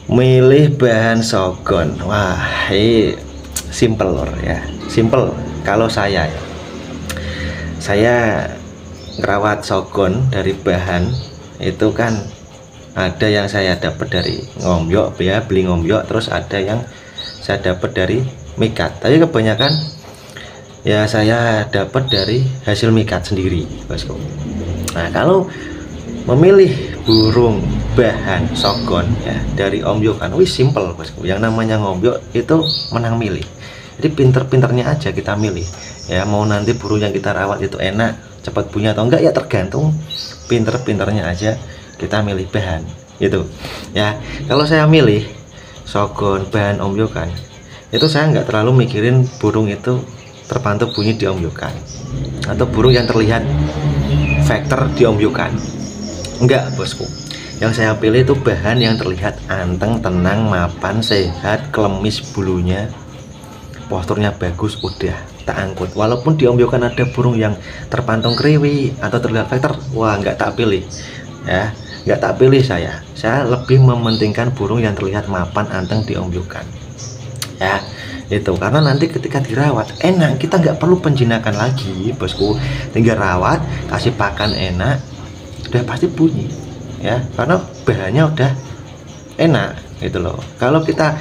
Milih bahan sogon, wah ini simple lor ya, simple. Kalau saya ya, saya ngerawat sogon dari bahan itu kan ada yang saya dapat dari ngombyok ya, beli ngombyok, terus ada yang saya dapat dari mikat. Tapi kebanyakan ya saya dapat dari hasil mikat sendiri, bosku. Nah, kalau memilih burung bahan sogon ya dari ombyokan, wih simple bosku. Yang namanya ngombyok itu menang milih. Jadi pinter-pinternya aja kita milih ya, mau nanti burung yang kita rawat itu enak cepat bunyi atau enggak ya tergantung pinter-pinternya aja kita milih bahan gitu ya. Kalau saya milih sogon bahan ombyokan itu saya nggak terlalu mikirin burung itu terpantau bunyi di ombyokan atau burung yang terlihat faktor di ombyokan. Enggak bosku, yang saya pilih itu bahan yang terlihat anteng, tenang, mapan, sehat, klemis bulunya, posturnya bagus, udah tak angkut. Walaupun di ombyokan ada burung yang terpantau kriwi atau terlihat faktor, wah nggak tak pilih ya, nggak tak pilih. Saya lebih mementingkan burung yang terlihat mapan, anteng di ombyokan ya, itu karena nanti ketika dirawat enak, kita nggak perlu penjinakan lagi bosku, tinggal rawat, kasih pakan enak, udah pasti bunyi ya, karena bahannya udah enak gitu loh. Kalau kita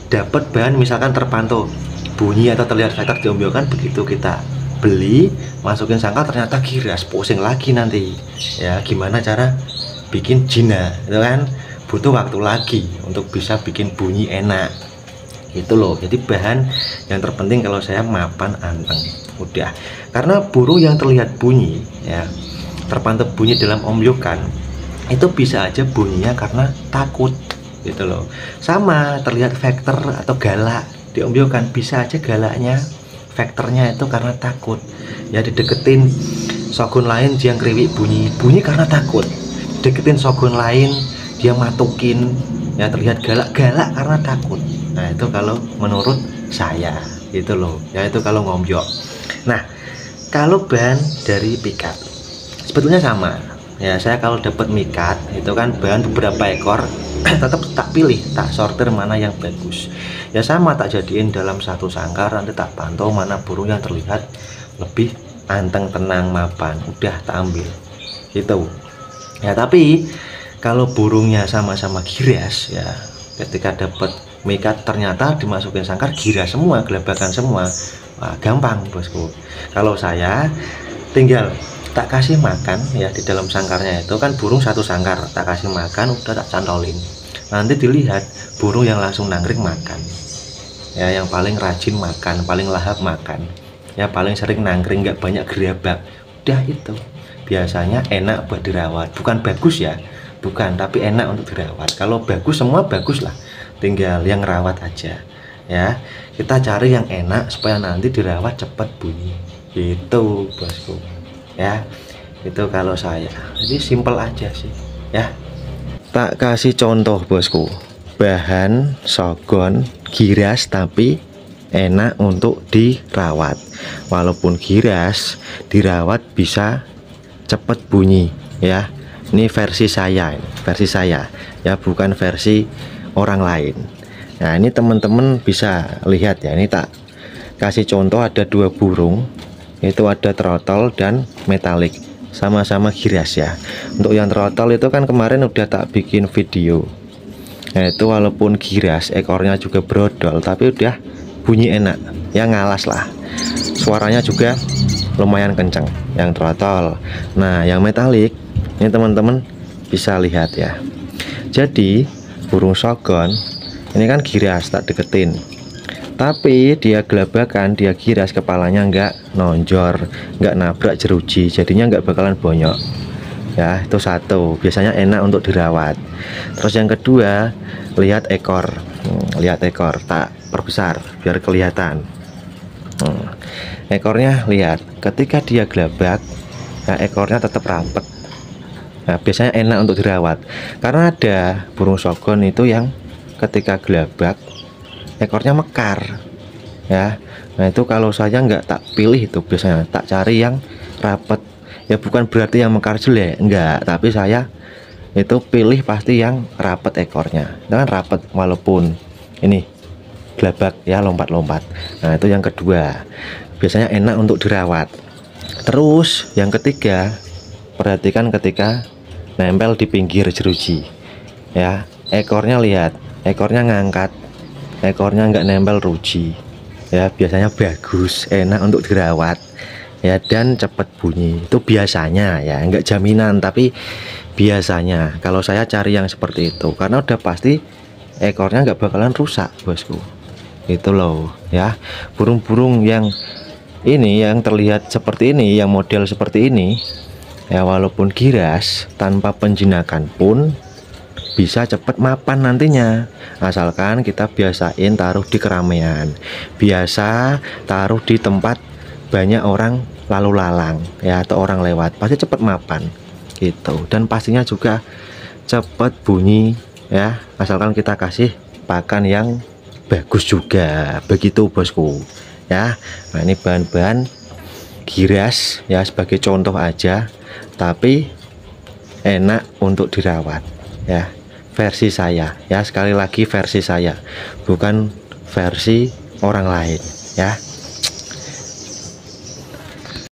dapat bahan misalkan terpantau bunyi atau terlihat faktor di ombyokan, begitu kita beli masukin sangkar ternyata giras, pusing lagi nanti ya, gimana cara bikin jina itu kan butuh waktu lagi untuk bisa bikin bunyi enak itu loh. Jadi bahan yang terpenting kalau saya mapan, anteng, udah. Karena burung yang terlihat bunyi ya, terpantau bunyi dalam ombyokan itu bisa aja bunyinya karena takut gitu loh. Sama terlihat faktor atau galak di ombyokan, bisa aja galaknya faktornya itu karena takut ya, dideketin sogon lain dia kriwik bunyi karena takut, deketin sogon lain dia matukin ya, terlihat galak karena takut. Nah itu kalau menurut saya gitu loh ya, itu kalau ngombyok. Nah kalau bahan dari pikat sebetulnya sama ya, saya kalau dapat mikat itu kan bahan beberapa ekor tetap tak pilih, tak sortir mana yang bagus ya, sama tak jadiin dalam satu sangkar, nanti tak pantau mana burung yang terlihat lebih anteng, tenang, mapan, udah tak ambil itu ya. Tapi kalau burungnya sama-sama giras ya, ketika dapat mikat ternyata dimasukin sangkar giras semua, gelabakan semua, wah gampang bosku. Kalau saya tinggal tak kasih makan ya, di dalam sangkarnya itu kan burung satu sangkar, tak kasih makan udah tak cantolin, nanti dilihat burung yang langsung nangkring makan ya, yang paling rajin makan, paling lahap makan ya, paling sering nangkring, nggak banyak gerabak, udah itu biasanya enak buat dirawat. Bukan bagus ya, bukan, tapi enak untuk dirawat. Kalau bagus semua bagus lah, tinggal yang rawat aja ya, kita cari yang enak supaya nanti dirawat cepat bunyi itu bosku ya. Itu kalau saya, jadi simple aja sih ya. Tak kasih contoh bosku, bahan sogon giras tapi enak untuk dirawat. Walaupun giras dirawat bisa cepet bunyi ya. Ini versi saya, ya, bukan versi orang lain. Nah ini teman-teman bisa lihat ya, ini tak kasih contoh, ada dua burung itu, ada trotol dan metalik, sama-sama giras ya. Untuk yang trotol itu kan kemarin udah tak bikin video. Nah itu walaupun giras, ekornya juga brodol, tapi udah bunyi enak ya, ngalas lah, suaranya juga lumayan kenceng yang trotol. Nah yang metalik ini teman-teman bisa lihat ya, jadi burung sogon ini kan giras tak deketin, tapi dia gelabakan, dia giras, kepalanya nggak nonjor, nggak nabrak jeruji, jadinya nggak bakalan bonyok ya. Itu satu, biasanya enak untuk dirawat. Terus yang kedua, lihat ekor, lihat ekor, tak perbesar biar kelihatan. Ekornya lihat, ketika dia gelabak nah ekornya tetap rapet. Nah biasanya enak untuk dirawat, karena ada burung sogon itu yang ketika gelabak ekornya mekar ya. Nah itu kalau saya nggak tak pilih, itu biasanya tak cari yang rapet ya, bukan berarti yang mekar jelek, enggak, tapi saya itu pilih pasti yang rapet ekornya. Itu kan rapet walaupun ini gelabak ya, lompat-lompat. Nah itu yang kedua, biasanya enak untuk dirawat. Terus yang ketiga, perhatikan ketika nempel di pinggir jeruji ya, ekornya lihat, ekornya ngangkat, ekornya nggak nempel ruji ya, biasanya bagus, enak untuk dirawat ya, dan cepat bunyi. Itu biasanya ya, nggak jaminan, tapi biasanya kalau saya cari yang seperti itu karena udah pasti ekornya nggak bakalan rusak bosku. Itu loh ya, burung-burung yang ini yang terlihat seperti ini, yang model seperti ini ya, walaupun giras tanpa penjinakan pun bisa cepat mapan nantinya, asalkan kita biasain taruh di keramaian, biasa taruh di tempat banyak orang lalu lalang ya, atau orang lewat, pasti cepat mapan gitu. Dan pastinya juga cepat bunyi ya, asalkan kita kasih pakan yang bagus juga, begitu bosku ya. Nah ini bahan-bahan giras ya, sebagai contoh aja, tapi enak untuk dirawat ya, versi saya ya, sekali lagi versi saya, bukan versi orang lain ya.